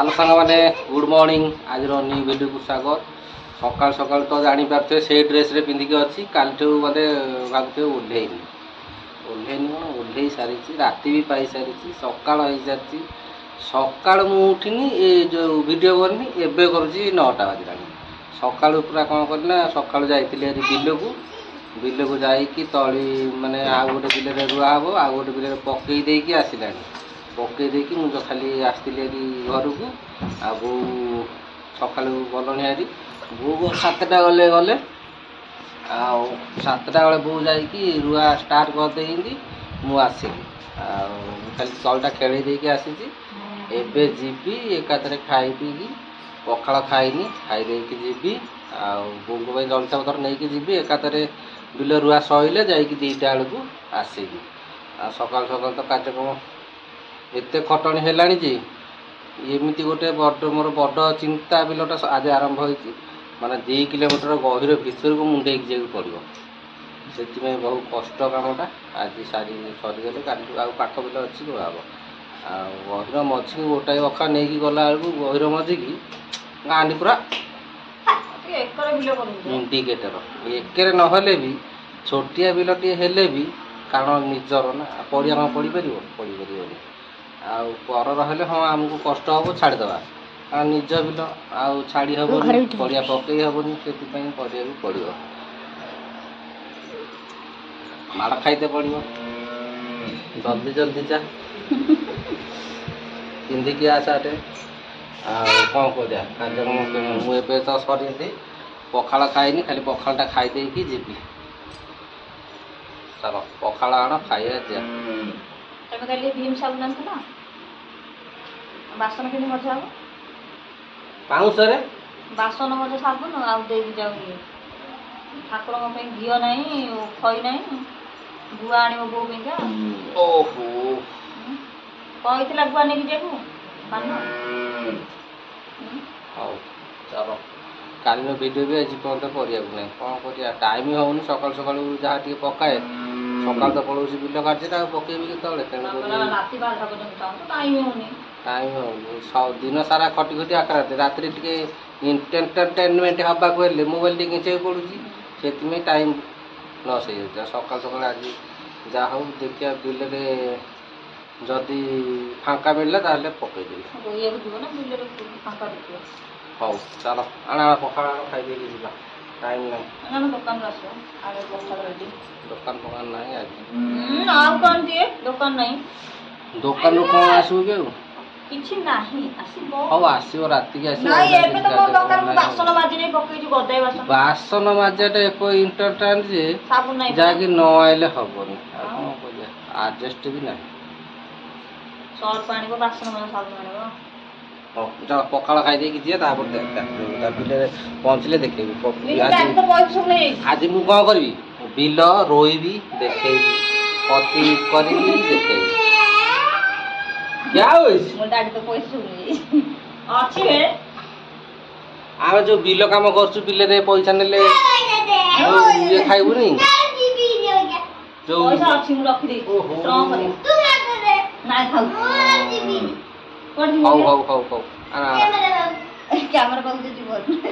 Hello सांग मैंने good morning आज न्यू वीडियो को स्वागत। सकाल सकाल तो जापारे से ड्रेस रे पिंधिकी अच्छी काल मत भावुथे ओह्लैनी ओह्लै सारी राति भी पाई सारी सका हो सारी सका मुठिनी ये जो वीडियो करनी एवं करुँची 9टा बजला सका पूरा कौन करना सका जाइए बिल को जाकि तली मानने आउ गोटे बिल रुआ हम आउ गोटे बिल पकई देकी आसला पकई देकी मुझे खाली आसती घर को आ बो सका गलनी हारी बो 7टा गले गले आउ 7टा बेले बो जाकि रुआ स्टार्ट करदे मुसली खाली तलटा खेल देकी आसी एबे जीवी एकाथरे खाई पीकी पखाड़ खाइनी खाई जीवी आबो जलसा पतर नहीं जीवी एकाथरे बिल रुआ सैले जाकि 2टा बेलू आसबि सकाल सकाल तो कार्यक्रम एत खटणी है एमती गोटे बड़ मोर बड़ चिंता बिलटा आज आरंभ हो माने 2 किलोमीटर गहिर भितर को मुंडे जा पड़ो से बहुत कष्ट कामटा आज सारी सरीगले का पाख बिल अच्छी रुआ हम गहिर मझी गोटाए अखा नहीं गला बेलू गहिर मझी की गाँडी पूरा इंडिकेटर एके ना भी छोटिया बिलटे हेले भी कारण निजर ना पड़िया कौन पड़ पार पड़ पार आर हाँ आमको कष्ट हम छाड़देवा आ निज बिल आउ छाड़ी हम पड़िया पकई हेनी से पड़ो माड़ खाईते पड़ो जल्दी जल्दी जा पिंधिकी आसाटे कौन कर कार्यक्रम मुझे तो सर पखाड़ खाइनी खाली पखाड़ा खाईदे जीवी चलो पखाड़ आण खाइए जा तमे कल भीम साबुन आनता बासन के मजा हम पाउस बासन मजा साबुन आउ दे जाऊ ठाकुर घी ना खई ना गुआ आण बो ओहो कही गुआ नहीं जाऊ मान हाँ चलो काल वीडियो भी आज पर्यटन पड़ा ना कौन कर टाइम होनी सकाल सकाल जहाँ पकाए सकाल तो पड़ोसी बिल कार्य पकेबी के टाइम हो दिन सारा खटी खटी आकर रात एंटरटेनमेंट हाँक मोबाइल टे घिंचे पड़ू से टाइम लस हो सकाल सकाल आज जहाँ हूँ देखिए बिल जदि फांका मिलला पकईदेवी हाँ चलो आना पखाड़ खाई टाइम ना दुकान फकान ना आज दुकान नहीं दुकान कौन आसू के हाँ आसो रात बासन मजाटा एक इंटरटेन जहाँकि न आइले हेनी कौन कर आडजस्ट भी ना चल पखाड़ खाई जी बिल पहुँचले देखे आज मुझे कौन करी बिल रोईबी देखे कति करी देखे क्या आम जो बिल कम कर बिल पैसा ने ये खाइबुनी जो हौ हौ हौ हौ कैमरा पाक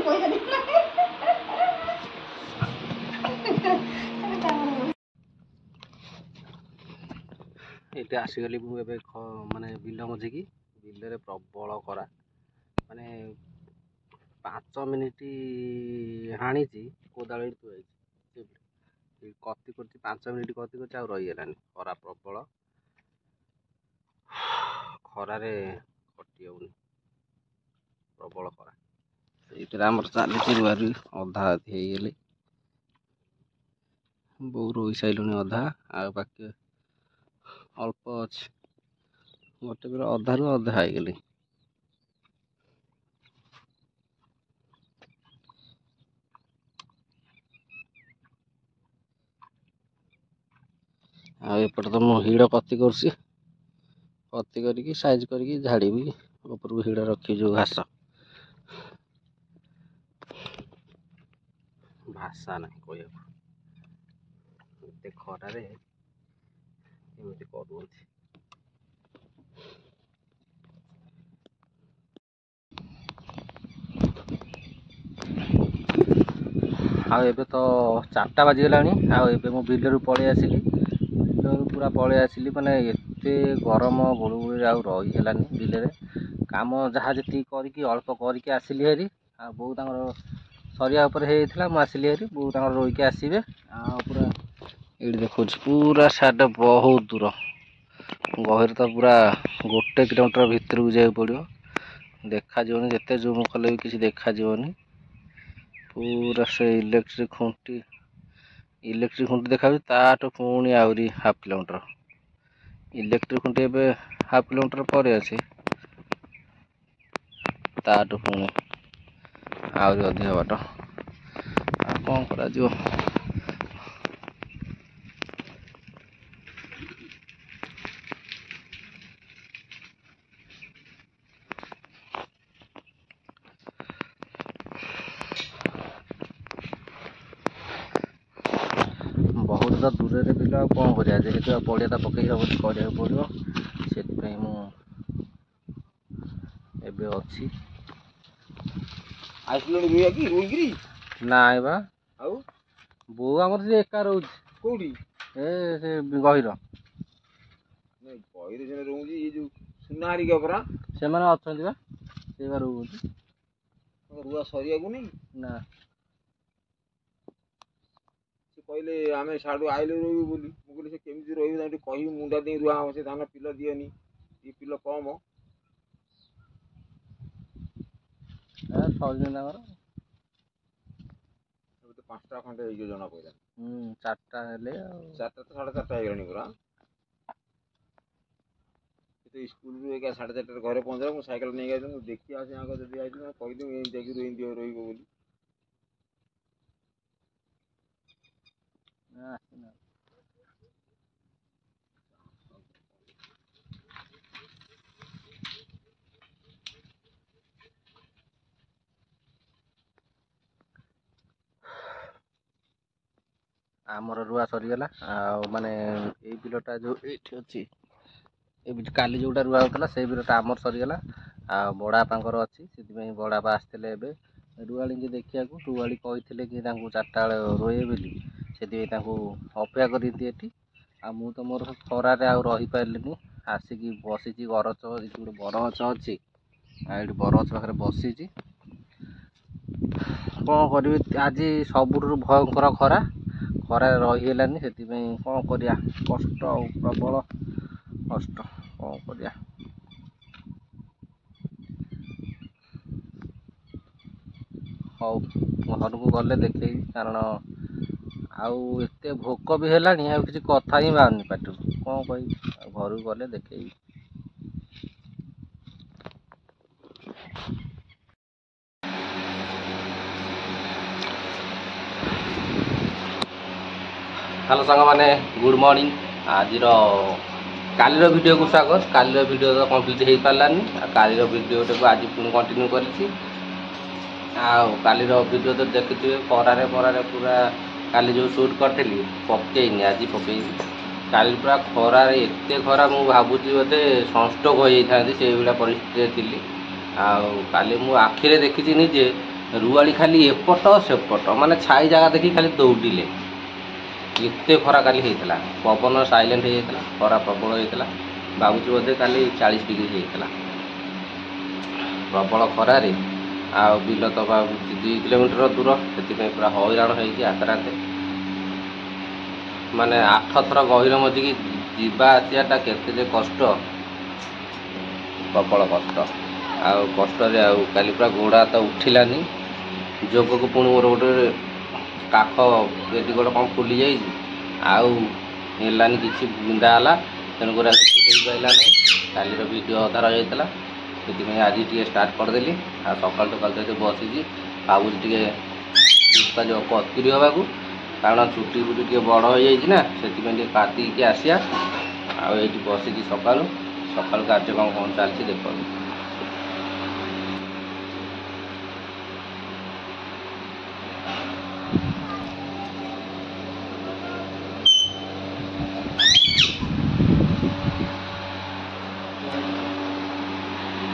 पैसा ये आसीगली मुझे माने बिल मझिकी बिल प्रबल करा माने 5 मिनिट हाणी कोदाड़ी थुआई कति कर 5 मिनिट कति कर रहीगलानी खरा प्रबल खरारे कटि होनी प्रबल खरा ये चली रुआ रुई अधा अधी बो रोई सारे अधा आ बाकी अल्प अच्छे गोटे बेला अधारू अधा होगली आपटे तो मु हिड़ कति कति करके साइज करके झाड़ी ऊपर को हिड़ रखी जो घास भाषा ना कह खरारे एमती कर ଆଉ ଏବେ ତ 4ଟା ବାଜିଗଲାଣି। ଆଉ ଏବେ ମୁଁ ବିଲରୁ ପଳେଇ ଆସିଲି, ବିଲରୁ ପୁରା ପଳେଇ ଆସିଲି। ମାନେ ଏତେ ଗରମ ଗୁଳୁଗୁଳିରେ ଆଉ ରହି ହେଲାନି ବିଲରେ। କାମ ଯାହା ଯେତିକି କରିକି ଅଳ୍ପ କରିକି ଆସିଲି ହେରି। ଆଉ ବୋଉ ତାଙ୍କର ସରିବା ଉପରେ ହେଇଯାଇଥିଲା, ମୁଁ ଆସିଲି ହେରି। ବୋଉ ତାଙ୍କର ରହିକି ଆସିବେ। ଆଉ ପୁରା ଏଇଠି ଦେଖୁଛି ପୁରା ସାଡେ ବହୁତ ଦୂର ଗହିର, ତ ପୁରା 1 କିଲୋମିଟର ଭିତରକୁ ଯିବାକୁ ପଡ଼ିବ। ଦେଖାଯିବନି, ଯେତେ ଜୁମ୍ କଲେ ବି କିଛି ଦେଖାଯିବନି। ପୁରା ସେ ଇଲେକ୍ଟ୍ରିକ୍ ଖୁଣ୍ଟି ଦେଖାଯାଉଛି, ତାଠୁ ପୁଣି ଆହୁରି 1/2 କିଲୋମିଟର। ଇଲେକ୍ଟ୍ରିକ୍ ଖୁଣ୍ଟି ଏବେ 1/2 କିଲୋମିଟର ପରେ ଅଛି, ତାଠୁ ପୁଣି ଆହୁରି ଅଧିକ ବାଟ। ଆଉ କ'ଣ କରାଯିବ? ବହୁତ ତ ଦୂରରେ ବିଲ, ଆଉ କ'ଣ କରିବା? ଯେହେତୁ ଆଉ ପଡ଼ିଆଟା ପକେଇ ହେବନି, କରିବାକୁ ପଡ଼ିବ। ସେଥିପାଇଁ ମୁଁ ଏବେ ଅଛି। ଆସିଲଣି ରୋଇକିରି? ନାଇଁ ବା, ଆଉ ବୋଉ ଆମର ସେ ଏକା ରହୁଛି। କୋଉଠି? ସେ ଗହିର। ଗହିର ଜଣେ ରହୁଛି, ଏ ଯୋଉ ସୁନା ହାରିକା ପରା ସେମାନେ ଅଛନ୍ତି ବା, ସେ ବା ରହୁଛି। ରୁଆ ସରିବାକୁ ନେଇ ନା, ସେ କହିଲେ ଆମେ ସାଡୁ ଆଇଲେ ରହିବୁ ବୋଲି। ମୁଁ କହିଲି ସେ କେମିତି ରହିବେ, ତାଙ୍କୁ କହିବି ମୁଣ୍ଡା ଦେଇ ରୁଆ ହବ। ସେ ଧାନ ପିଲ ଦିଅନି, ଏ ପିଲ କମ। ସରିନି ତାଙ୍କର। ଏବେ ତ 5ଟା ଖଣ୍ଡେ ହେଇଯିବ ଜଣା ପଇଲାନି। 4ଟା ହେଲେ ଆଉ। 4ଟା ତ 4:30 ହେଇଗଲାଣି ପୁରା। ସ୍କୁଲରୁ ଏକା 4:30ରେ ଘରେ ପହଞ୍ଚିଲା। ମୁଁ ସାଇକେଲ ନେଇକି ଆସିଲି, ମୁଁ ଦେଖି ଆସି ଆଗ ଯଦି ଆସିଲି କହିଦେବି ଏମିତି ଯାଇକି ରହିବ ବୋଲି। ଆମର ରୁଆ ସରିଗଲା। ଆଉ ମାନେ ଏଇ ବିଲଟା ଯୋଉ ଏଇଠି ଅଛି, କାଲି ଯୋଉଟା ରୁଆ ହଉଥିଲା ସେଇ ବିଲଟା ଆମର ସରିଗଲା। ଆଉ ବଡ଼ବାପାଙ୍କର ଅଛି, ସେଥିପାଇଁ ବଡ଼ବାପା ଆସିଥିଲେ ଏବେ ରୁଆଳିକି ଦେଖିବାକୁ। ରୁଆଳି କହିଥିଲେ କି ତାଙ୍କୁ 4ଟା ବେଳେ ରୋଇବେ ବୋଲି, ସେଥିପାଇଁ ତାଙ୍କୁ ଅପେକ୍ଷା କରିନ୍ତି ଏଠି। ଆଉ ମୁଁ ତ ମୋର ଖରାରେ ଆଉ ରହିପାରିଲିନି, ଆସିକି ବସିଛି। ବରଗଛ, ଏଠି ଗୋଟେ ବରଗଛ ଅଛି, ଆଉ ଏଇଠି ବରଗଛ ପାଖରେ ବସିଛି। କ'ଣ କରିବି? ଆଜି ସବୁଠାରୁ ଭୟଙ୍କର ଖରାରେ ରହି ହେଲାନି। ସେଥିପାଇଁ କ'ଣ କରିବା? କଷ୍ଟ, ଆଉ ପ୍ରବଳ କଷ୍ଟ। କ'ଣ କରିବା? ହଉ, ଘରକୁ ଗଲେ ଦେଖେଇବି, କାରଣ ଆଉ ଏତେ ଭୋକ ବି ହେଲାଣି, ଆଉ କିଛି କଥା ହିଁ ବାହାରୁନି ପାଟିରୁ। କ'ଣ କହିବି? ଆଉ ଘରକୁ ଗଲେ ଦେଖେଇବି। ହ୍ୟାଲୋ ସାଙ୍ଗମାନେ, ଗୁଡ଼୍ ମର୍ଣ୍ଣିଂ। କାଲିର ଭିଡ଼ିଓକୁ ସ୍ୱାଗତ। କାଲିର ଭିଡ଼ିଓ ତ କମ୍ପ୍ଲିଟ୍ ହେଇପାରିଲାନି, ଆଉ କାଲିର ଭିଡ଼ିଓଟାକୁ ଆଜି ପୁଣି କଣ୍ଟିନ୍ୟୁ କରିଛି। ଆଉ କାଲିର ଭିଡ଼ିଓ ତ ଦେଖିଥିବେ, ଖରାରେ ପୁରା କାଲି ଯେଉଁ ସୁଟ୍ କରିଥିଲି ପକେଇନି, ଆଜି ପକେଇବି। କାଲି ପୁରା ଖରାରେ, ଏତେ ଖରା ମୁଁ ଭାବୁଛି ବୋଧେ ସନଷ୍ଟ୍ରୋକ୍ ହୋଇଯାଇଥାନ୍ତି, ସେଇଭଳିଆ ପରିସ୍ଥିତିରେ ଥିଲି। ଆଉ କାଲି ମୁଁ ଆଖିରେ ଦେଖିଛି ନିଜେ, ରୁଆଳି ଖାଲି ଏପଟ ସେପଟ, ମାନେ ଛାଇ ଜାଗା ଦେଖି ଖାଲି ଦୌଡ଼ିଲେ। ଏତେ ଖରା କାଲି ହେଇଥିଲା, ପବନ ସାଇଲେଣ୍ଟ ହେଇଯାଇଥିଲା, ଖରା ପ୍ରବଳ ହେଇଥିଲା। ଭାବୁଛି ବୋଧେ କାଲି 40 ଡିଗ୍ରୀ ହେଇଥିଲା ପ୍ରବଳ ଖରାରେ। ଆଉ ବିଲ ତ 2 କିଲୋମିଟର ଦୂର, ସେଥିପାଇଁ ପୁରା ହଇରାଣ ହେଇଛି ଆକ୍ରାନ୍ତ। ମାନେ 8 ଥର ଗହିର ମଝିକି ଯିବା ଆସିବାଟା କେତେ ଯେ କଷ୍ଟ, ପ୍ରବଳ କଷ୍ଟ। ଆଉ କଷ୍ଟରେ ଆଉ କାଲି ପୁରା ଗୋଡ଼ ହାତ ଉଠିଲାନି। ଯୋଗକୁ ପୁଣି ମୋର ଗୋଟେ କାଖ ଏଠି ଗୋଟେ କ'ଣ ଫୁଲି ଯାଇଛି, ଆଉ ହେଲାନି, କିଛି ବିନ୍ଧା ହେଲା। ତେଣୁକରି ଆଉ କିଛି ହେଇପାରିଲା ନାହିଁ। କାଲିର ଭିଡ଼ିଓ ଅଧା ରହିଯାଇଥିଲା, ସେଥିପାଇଁ ଆଜି ଟିକେ ଷ୍ଟାର୍ଟ କରିଦେଲି। ଆଉ ସକାଳୁ ଏଠି ବସିଛି, ଭାବୁଛି ଟିକେ କସ୍ତୁରୀ ହେବାକୁ, କାରଣ ଚୁଟି ଟିକେ ବଡ଼ ହୋଇଯାଇଛି ନା, ସେଥିପାଇଁ ଟିକେ କାଟିକି ଆସିବା। ଆଉ ଏଇଠି ବସିଛି ସକାଳୁ କାର୍ଯ୍ୟକ୍ରମ କ'ଣ ଚାଲିଛି ଦେଖନ୍ତୁ।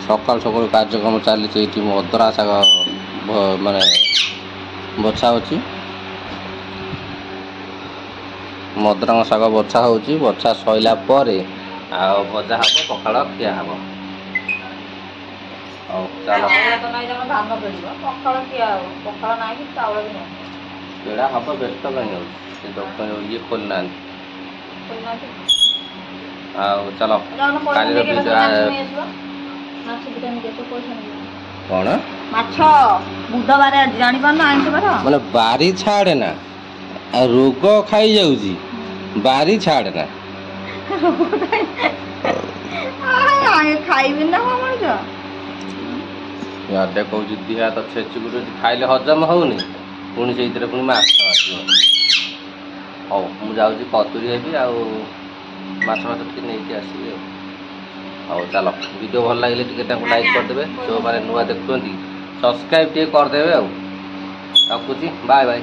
ସକାଳୁ କାର୍ଯ୍ୟକ୍ରମ ଚାଲିଛି। ଏଇଠି ମଦରା ଶାଗ ମାନେ ବଛା ଅଛି, ମଦରଙ୍ଗ ଶାଗ ବଛା ହେଉଛି, ବଛା ସଇଲା ପରେ ଆଉ ଭଜା ହେବ, ପଖାଳ ଖିଆ ହେବ। ହଉ ଚାଲ। ତ ନାହିଁ ଜଣ ଧାନ ପେଡ଼ିବ, ପଖାଳ ଖିଆ ହେବ, ପଖାଳ ନାହିଁ କି ଚାଉଳ ବି ନାହିଁ। ପେଡ଼ା ହେବ, ବ୍ୟସ୍ତ କାହିଁ ହେଉଛି, ସେ ଇଏ ଖୋଲିନାହାନ୍ତି। ଆଉ ଚାଲ କାଲିର କ'ଣ ମାଛ ବୁଧବାର ଆଜି ଜାଣିପାରୁନ ଆଇଁଷ ବାର ମାନେ ବାରି ଛାଡ଼େ ନା, ଆଉ ରୋଗ ଖାଇଯାଉଛି, ବାରି ଛାଡ଼େ ନା। ଖାଇବି ନା କଣ ମଣିଷ ଆଡ଼େ କହୁଛି ଦୁଇ ହାତ ଛେଚିକି ଖାଇଲେ ହଜମ ହେଉନି, ପୁଣି ସେଇଥିରେ ପୁଣି ମାଛ ଆସିବ। ହଉ ମୁଁ ଯାଉଛି କତୁରୀ ହେବି ଆଉ ମାଛ ଫାଛ ଟିକେ ନେଇକି ଆସିବି ଆଉ। ହଉ ଚାଲ, ଭିଡ଼ିଓ ଭଲ ଲାଗିଲେ ଟିକେ ତାଙ୍କୁ ଲାଇକ୍ କରିଦେବେ, ଯେଉଁମାନେ ନୂଆ ଦେଖୁଛନ୍ତି ସବସ୍କ୍ରାଇବ୍ ଟିକେ କରିଦେବେ ଆଉ। ରଖୁଛି, ବାଏ ବାଏ।